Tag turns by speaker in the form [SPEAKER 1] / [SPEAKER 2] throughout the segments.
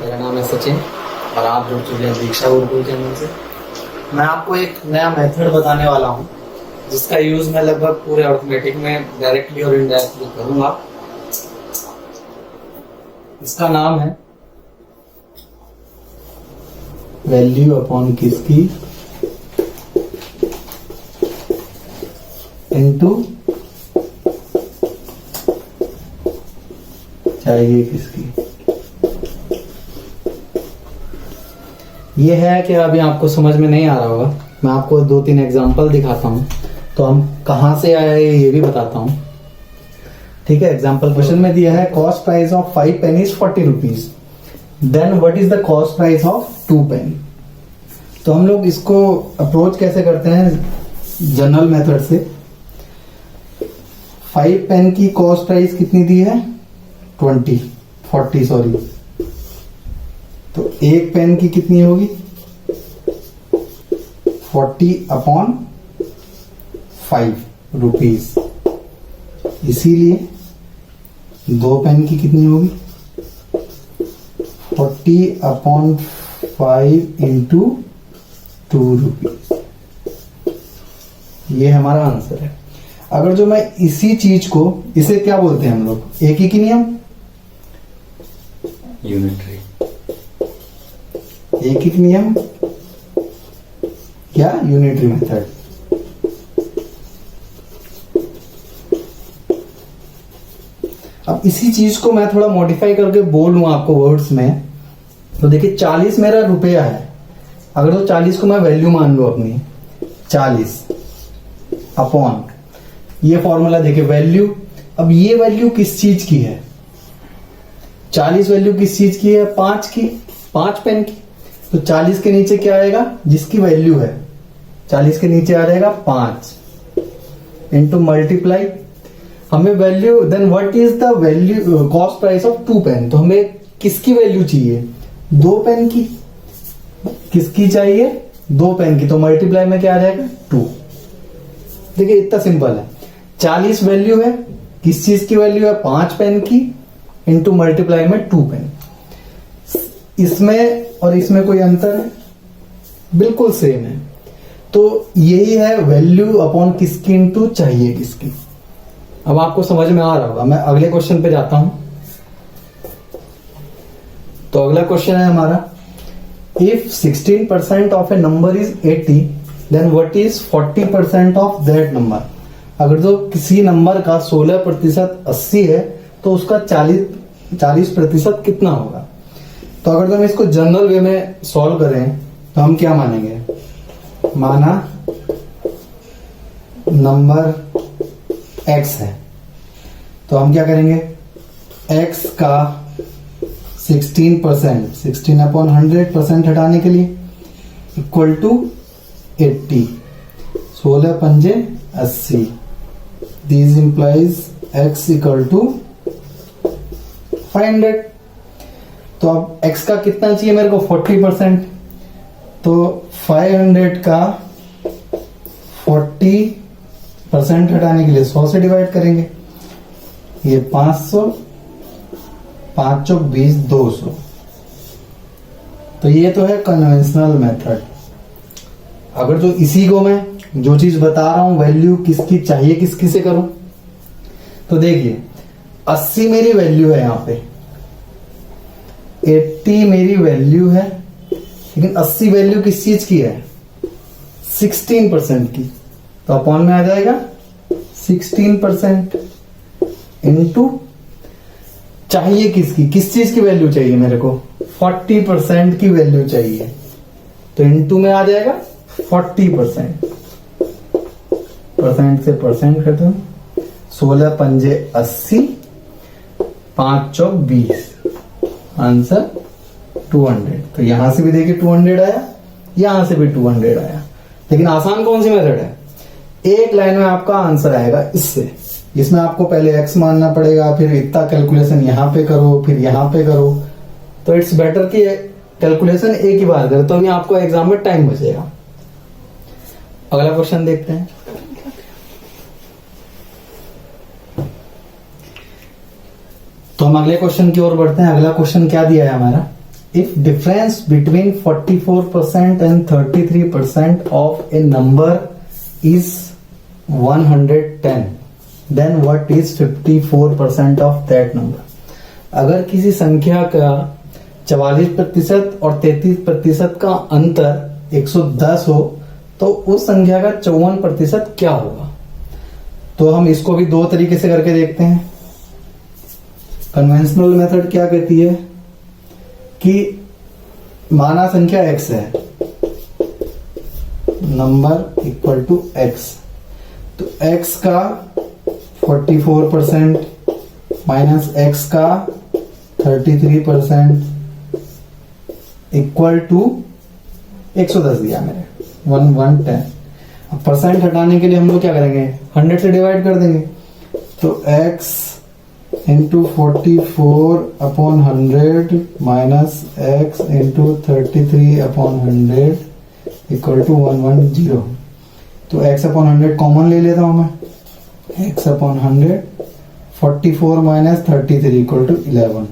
[SPEAKER 1] मेरा नाम है सचिन और आप जुड़ चुके हैं दीक्षा गुरुकुल चैनल से। मैं आपको एक नया मेथड बताने वाला हूँ जिसका यूज मैं लगभग पूरे अर्थमेटिक में डायरेक्टली और इनडायरेक्टली करूँगा। इसका नाम है वैल्यू अपॉन किसकी इनटू चाहिए किसकी। ये है कि अभी आपको समझ में नहीं आ रहा होगा, मैं आपको 2-3 एग्जांपल दिखाता हूँ तो हम कहाँ से आए ये भी बताता हूँ। ठीक है, एग्जांपल क्वेश्चन में दिया है cost price of 5 pennies 40 rupees, then what is the cost price of 2 penny। तो हम लोग इसको अप्रोच कैसे करते हैं जनरल मेथड से। 5 पेन की कॉस्ट प्राइस कितनी दी है 40 सॉरी, तो 1 पेन की कितनी होगी 40/5 रुपीज, इसीलिए 2 पेन की कितनी होगी 40/5 इंटू 2 रुपीज। ये हमारा आंसर है। अगर जो मैं इसी चीज को, इसे क्या बोलते हैं हम लोग, एक ही की नियम,
[SPEAKER 2] यूनिटरी,
[SPEAKER 1] एक ही नियम क्या, यूनिटरी मेथड। अब इसी चीज को मैं थोड़ा मॉडिफाई करके बोलूं आपको वर्ड्स में, तो देखिए 40 मेरा रुपया है, अगर तो 40 को मैं वैल्यू मान लूं अपनी, 40 अपॉन ये फॉर्मूला देखिए वैल्यू। अब ये वैल्यू किस चीज की है, 40 वैल्यू किस चीज की है, 5 की, 5 पेन की। तो 40 के नीचे क्या आएगा, जिसकी वैल्यू है 40 के नीचे आ जाएगा 5 इंटू मल्टीप्लाई, हमें value, then what is the value cost price of 2 pen. तो हमें किसकी वैल्यू चाहिए 2 पेन की, किसकी चाहिए 2 पेन की, तो मल्टीप्लाई में क्या आ जाएगा 2। देखिए इतना सिंपल है, 40 वैल्यू है, किस चीज की वैल्यू है 5 पेन की, इंटू मल्टीप्लाई में 2 पेन। इसमें और इसमें कोई अंतर है, बिल्कुल सेम है। तो यही है वैल्यू अपॉन किसकी इंटू चाहिए किसकी। अब आपको समझ में आ रहा होगा। मैं अगले क्वेश्चन पे जाता हूं। तो अगला क्वेश्चन है हमारा, if 16% of a number is 80 then what is 40% of that number. अगर जो किसी नंबर का 16% 80 है तो उसका 40% कितना होगा। तो अगर हम इसको जनरल वे में सॉल्व करें तो हम क्या मानेंगे, माना नंबर x है, तो हम क्या करेंगे, x का 16% हटाने के लिए इक्वल टू 80, 16 पंजे 80, this implies x equal to 500। तो अब x का कितना चाहिए मेरे को 40%, तो 500 का 40% हटाने के लिए 100 से डिवाइड करेंगे, ये 500, 5 चौक 20, 200। तो ये तो है कन्वेंशनल मेथड। अगर जो इसी को मैं जो चीज बता रहा हूं वैल्यू किसकी चाहिए किसकी से करूं, तो देखिए 80 मेरी वैल्यू है, यहां पे 80 मेरी वैल्यू है, लेकिन 80 वैल्यू किस चीज की है 16% की, तो अपॉन में आ जाएगा 16% इंटू चाहिए किसकी, किस चीज की वैल्यू चाहिए मेरे को 40% की वैल्यू चाहिए, तो इंटू में आ जाएगा 40%, परसेंट से परसेंट खत्म, 16 पंजे 80, 5 चौक 20, आंसर 200। तो यहां से भी देखिए 200 आया, यहां से भी 200 आया। लेकिन आसान कौन सी मेथड है, एक लाइन में आपका आंसर आएगा इससे, इसमें आपको पहले x मानना पड़ेगा, फिर इतना कैलकुलेशन यहां पे करो, फिर यहां पे करो। तो इट्स बेटर कि कैलकुलेशन एक ही बार करें, तो भी आपको एग्जाम में टाइम बचेगा। अगला क्वेश्चन देखते हैं। तो हम अगले क्वेश्चन की ओर बढ़ते हैं। अगला क्वेश्चन क्या दिया है हमारा, if difference between 44% and 33% of a number is 110 then what is 54% of that number. अगर किसी संख्या का 44% और 33% का अंतर 110 हो तो उस संख्या का 54% क्या होगा। तो हम इसको भी दो तरीके से करके देखते हैं। कन्वेंशनल मेथड क्या कहती है कि माना संख्या x है, नंबर इक्वल टू x, तो x का 44% माइनस x का 33% इक्वल टू 110 दिया मैंने 110। अब परसेंट हटाने के लिए हम लोग क्या करेंगे, 100 से डिवाइड कर देंगे। तो x into 44/100 minus x into 33/100 equal to 110। तो x/100 कॉमन ले लेता हूं मैं, x/100 44 minus 33 equal to 11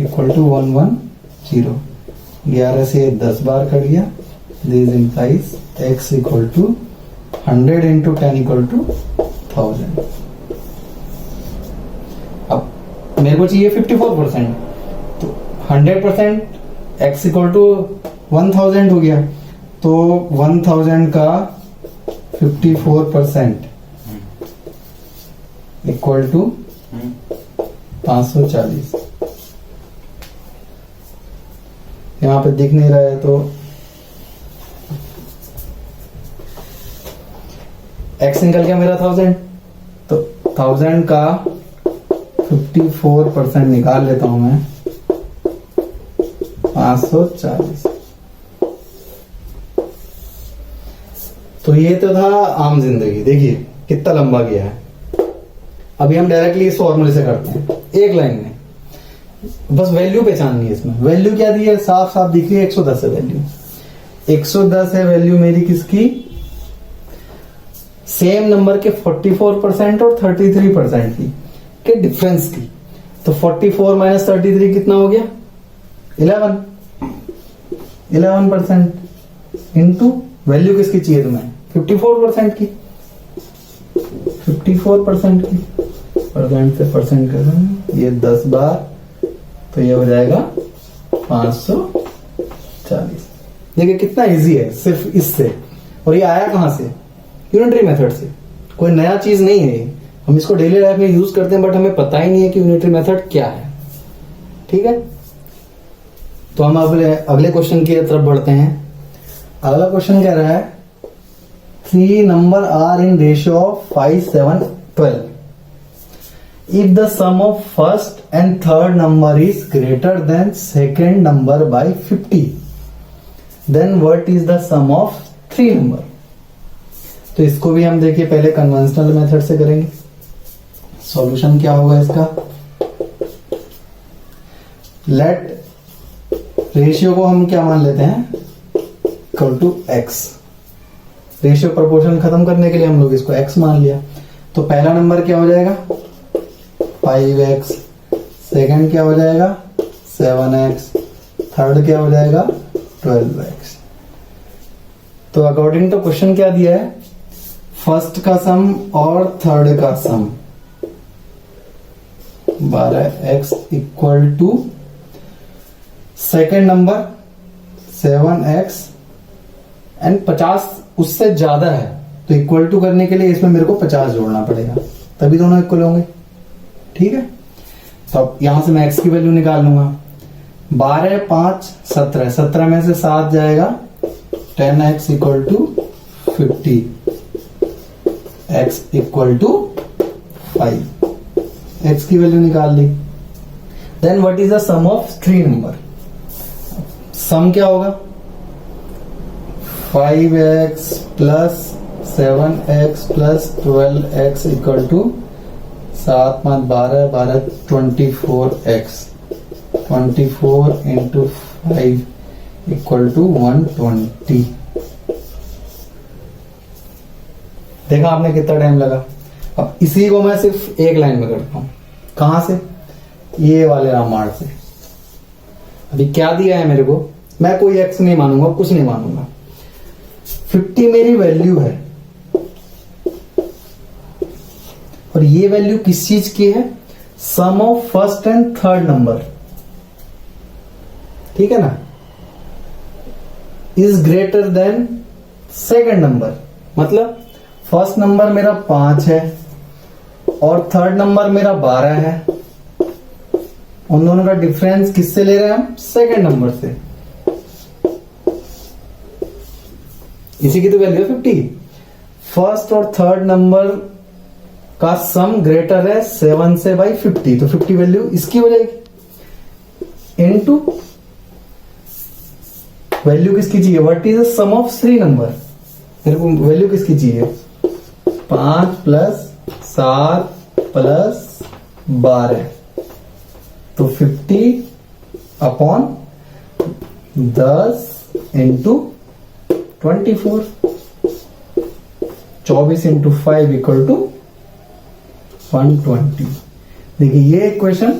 [SPEAKER 1] equal to 110। 11 से 10 बार कट गया। This implies x equal to 100 into 10 equal to 1000। अब मेरे को चाहिए 54%, तो 100% x इक्वल टू 1000 हो गया। तो 1000 का 54% इक्वल टू 540। यहां पे दिख नहीं रहा है तो x निकल गया मेरा 1000, तो 1000 का 54% निकाल लेता हूं मैं 540। तो ये तो था आम जिंदगी, देखिए कितना लंबा गया है। अभी हम डायरेक्टली इस फॉर्मूले से करते हैं, एक लाइन में बस वैल्यू पहचाननी है। इसमें वैल्यू क्या दी है, साफ साफ दिख रही है, 110 है वैल्यू। 110 है वैल्यू मेरी किसकी, सेम नंबर के 44% और 33% की के डिफरेंस की। तो 44 माइनस 33 कितना हो गया, 11% इंटू वैल्यू किसकी चाहिए तुम्हें, 54% की। 54% की परसेंट से परसेंट कर रहे हैं, ये 10 बार, तो ये हो जाएगा 540। देखिए कितना इजी है सिर्फ इससे। और ये आया कहां से, यूनिटरी मेथड से। कोई नया चीज नहीं है, हम इसको डेली लाइफ में यूज करते हैं बट हमें पता ही नहीं है कि यूनिटरी मेथड क्या है। ठीक है, तो हम अगले क्वेश्चन की तरफ बढ़ते हैं। अगला क्वेश्चन कह रहा है 3 number are in ratio of 5, 7, 12। If the sum of first and third number is greater than second number by 50, then what is the sum of 3 number? तो इसको भी हम देखिए पहले कन्वेंशनल मेथड से करेंगे। सॉल्यूशन क्या होगा इसका, लेट रेशियो को हम क्या मान लेते हैं, equal to x। Ratio proportion खत्म करने के लिए हम लोग इसको x मान लिया। तो पहला नंबर क्या हो जाएगा 5x, सेकंड क्या हो जाएगा 7x, थर्ड क्या हो जाएगा 12x। तो अकॉर्डिंग टू क्वेश्चन क्या दिया है, फर्स्ट का सम और थर्ड का sum 12x equal to second number 7x and 50 उससे ज्यादा है, तो इक्वल टू करने के लिए इसमें मेरे को 50 जोड़ना पड़ेगा, तभी दोनों इक्वल होंगे। ठीक है, तो अब यहां से मैं x की वैल्यू निकाल लूंगा। 12, 5, 17, 17 में से 7 जाएगा, 10x equal to 50, x equal to 5। x की वैल्यू निकाल ली। Then what is the sum of 3 number, sum क्या होगा 5x plus 7x plus 12x equal to 7, 5, 12, 12, 24x, 24 into 5 equal to 120। देखा आपने कितना टाइम लगा। अब इसी को मैं सिर्फ एक लाइन में करता हूं, कहां से, ये वाले रामायण से। अभी क्या दिया है मेरे को, मैं कोई एक्स नहीं मानूंगा, कुछ नहीं मानूंगा। 50 मेरी वैल्यू है और ये वैल्यू किस चीज की है, sum of first and third number, ठीक है ना, is greater than second number. मतलब फर्स्ट नंबर मेरा 5 है और थर्ड नंबर मेरा 12 है। उन दोनों का डिफरेंस किससे ले रहे हैं हम, सेकंड नंबर से। इसी की तो वैल्यू है 50। फर्स्ट और थर्ड नंबर का सम ग्रेटर है 7 से बाई 50, तो 50 वैल्यू इसकी हो जाएगी इनटू वैल्यू किसकी चाहिए, what is the sum of 3 number. मेरे को वैल्यू किसकी चाहिए, 5 प्लस 7 प्लस 12, तो 50 upon 10 into 24, 24 into 5 equal to 120। देखिए ये इक्वेशन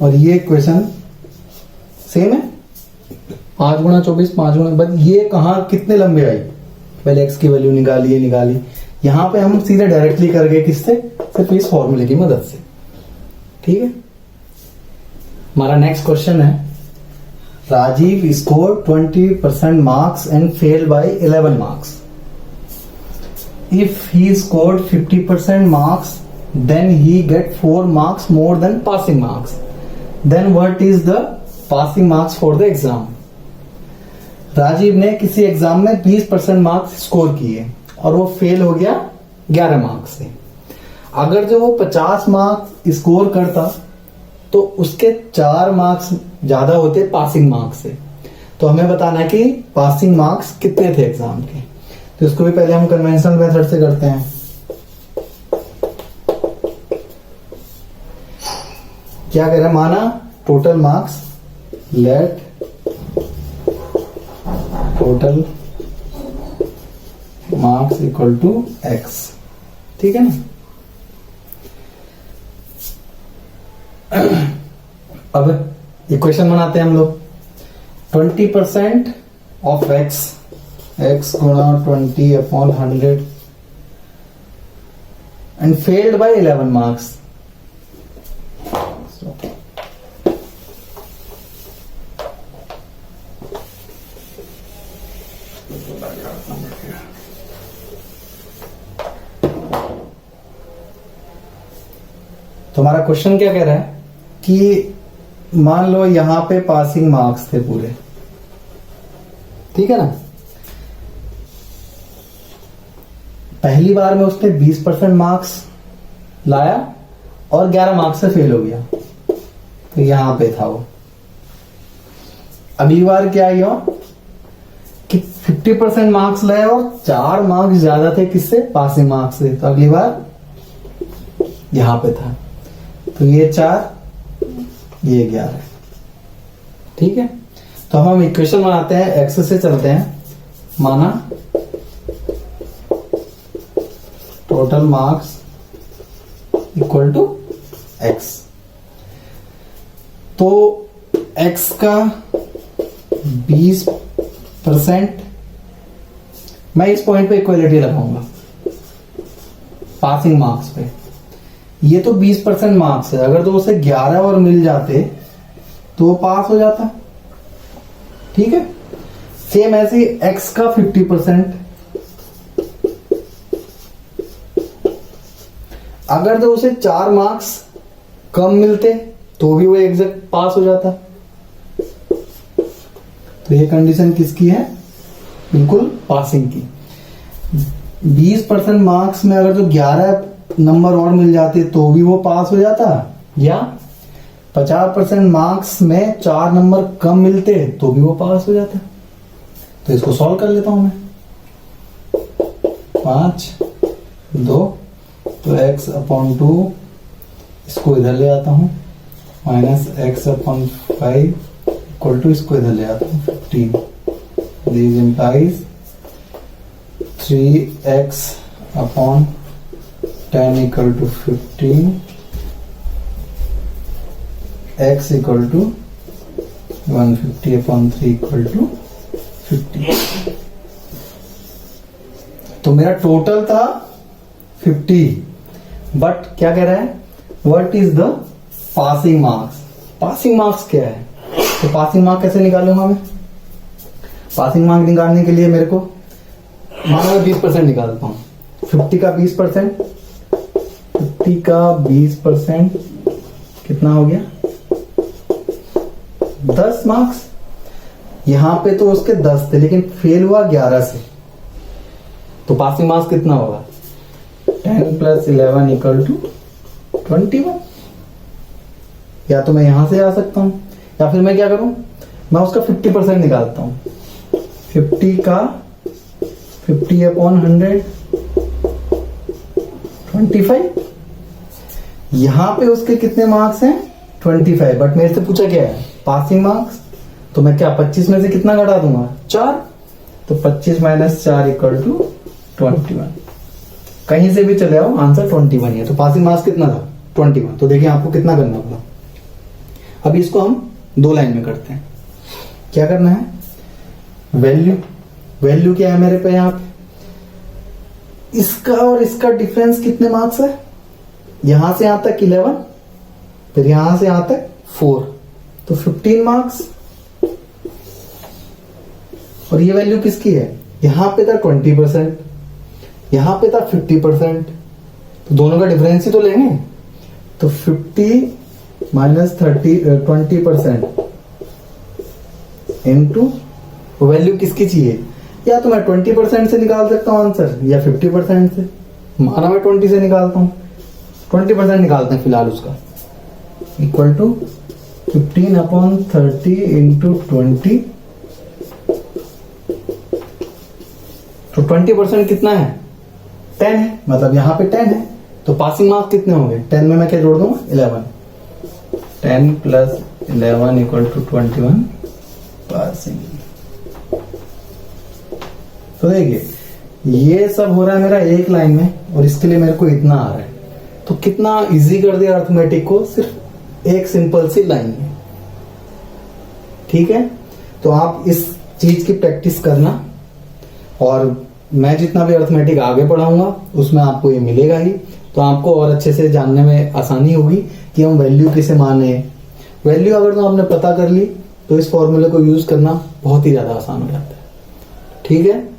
[SPEAKER 1] और ये इक्वेशन सेम है, 5 गुणा 24 5 गुणा, बट ये कहां कितने लंबे आई, पहले x की वैल्यू निकाली। यहां पे हम सीधे डायरेक्टली कर गए, किससे, सिर्फ इस फॉर्मूले की मदद से। ठीक है, हमारा नेक्स्ट क्वेश्चन है, Rajiv score 20% marks and fail by 11 marks. If he scored 50% marks then he get 4 marks more than passing marks, then what is the passing marks for the exam। Rajiv ने किसी एग्जाम में 20% मार्क्स स्कोर किए और वो fail हो गया 11 marks से। अगर जो वो 50 मार्क्स स्कोर करता तो उसके 4 मार्क्स ज्यादा होते पासिंग मार्क्स से। तो हमें बताना है कि पासिंग मार्क्स कितने थे एग्जाम के, तो इसको भी पहले हम कन्वेंशनल मेथड से करते हैं। क्या कह रहे हैं, माना total marks, let total marks equal to x, ठीक है ना। अब इक्वेशन बनाते हैं हम लोग, 20% ऑफ x गुणा 20 upon 100 and failed by 11 marks. तो हमारा क्वेश्चन क्या कह रहा है कि मान लो यहां पे पासिंग मार्क्स थे पूरे, ठीक है ना। पहली बार में उसने 20% मार्क्स लाया और 11 मार्क्स से फेल हो गया, तो यहां पे था वो। अगली बार क्या आई कि 50% मार्क्स लाया और 4 मार्क्स ज्यादा थे किससे, पासिंग मार्क्स से, तो अगली बार यहां पे था। तो ये 4 ये 11, ठीक है। तो हम इक्वेशन बनाते हैं, x से चलते हैं, माना total marks equal to x। तो x का 20%, मैं इस पॉइंट पे इक्वलिटी लगाऊंगा पासिंग मार्क्स पे। ये तो 20% मार्क्स है, अगर तो उसे 11 और मिल जाते तो वो पास हो जाता, ठीक है। सेम ऐसे x का 50%, अगर तो उसे 4 मार्क्स कम मिलते तो भी वो एग्जैक्ट पास हो जाता। तो ये कंडीशन किसकी है, बिल्कुल पासिंग की। 20% मार्क्स में अगर तो 11 नंबर और मिल जाते तो भी वो पास हो जाता, या 50% मार्क्स में 4 नंबर कम मिलते तो भी वो पास हो जाता। तो इसको सॉल्व कर लेता हूं मैं, 5 2, तो x अपॉन 2, इसको इधर ले आता हूं, minus x upon 5 equal to, इसको इधर ले आता हूं 15। This implies 3x upon 10 equal to 15 x equal to 150/3 equal to 50। तो मेरा टोटल था 50, बट क्या कह रहा है, what is the passing marks. Passing marks क्या है, तो पासिंग मार्क कैसे निकालूंगा मैं। पासिंग मार्क निकालने के लिए मेरे को मानो मैं 20% निकालता हूँ। 50 का 20%, 50 का 20% कितना हो गया, 10 मार्क्स। यहां पे तो उसके 10 थे लेकिन फेल हुआ 11 से, तो पासिंग मार्क्स कितना होगा, 10 + 11 इक्वल टू 21। या तो मैं यहां से आ सकता हूं, या फिर मैं क्या करूं, मैं उसका 50% निकालता हूं। 50 का 50/100 25। यहां पे उसके कितने मार्क्स हैं, 25, बट मेरे से पूछा क्या है, पासिंग मार्क्स। तो मैं क्या 25 में से कितना घटा दूंगा, 4। तो 25 - 4 इक्वल टू 21। कहीं से भी चले आओ, आंसर 21 है। तो पासिंग मार्क्स कितना था, 21। तो देखिए आपको कितना करना होगा। अब इसको हम 2 लाइन में करते हैं। क्या करना है, वैल्यू क्या है मेरे पे, यहाँ पे इसका और इसका डिफरेंस कितने मार्क्स है, यहां से यहां तक 11, फिर यहां से यहां तक 4, तो 15 मार्क्स। और ये वैल्यू किसकी है, यहां पे था 20%, यहां पे था 50%, तो दोनों का डिफरेंस ही तो लेंगे। तो 50 - 20% इनटू वैल्यू किसकी चाहिए, या तो मैं 20% से निकाल सकता हूं आंसर, या 50% से। माना मैं 20 से निकालता हूं, 20% निकालते हैं फिलहाल उसका, इक्वल टू 15/30 इंटू 20। तो 20% कितना है, 10 है, मतलब यहां पे 10 है। तो पासिंग मार्क्स कितने होंगे, 10 में मैं क्या जोड़ दूंगा, 11। 10 + 11 इक्वल टू 21 पासिंग। तो देखिए ये सब हो रहा है मेरा एक लाइन में, और इसके लिए मेरे को इतना आ रहा है। तो कितना इजी कर दिया अर्थमेटिक को, सिर्फ एक सिंपल सी लाइन में। ठीक है, तो आप इस चीज की प्रैक्टिस करना, और मैं जितना भी अर्थमेटिक आगे पढ़ाऊंगा उसमें आपको ये मिलेगा ही, तो आपको और अच्छे से जानने में आसानी होगी कि हम वैल्यू किसे माने। वैल्यू अगर तो आपने पता कर ली तो इस फॉर्मूले को यूज करना बहुत ही ज्यादा आसान हो जाता है। ठीक है,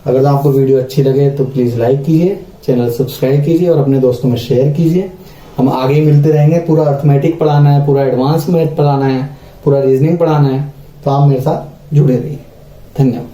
[SPEAKER 1] अगर आपको वीडियो अच्छी लगे तो प्लीज लाइक कीजिए, चैनल सब्सक्राइब कीजिए और अपने दोस्तों में शेयर कीजिए। हम आगे मिलते रहेंगे, पूरा अर्थमेटिक पढ़ाना है, पूरा एडवांस मैथ पढ़ाना है, पूरा रीजनिंग पढ़ाना है, तो आप मेरे साथ जुड़े रहिए। धन्यवाद।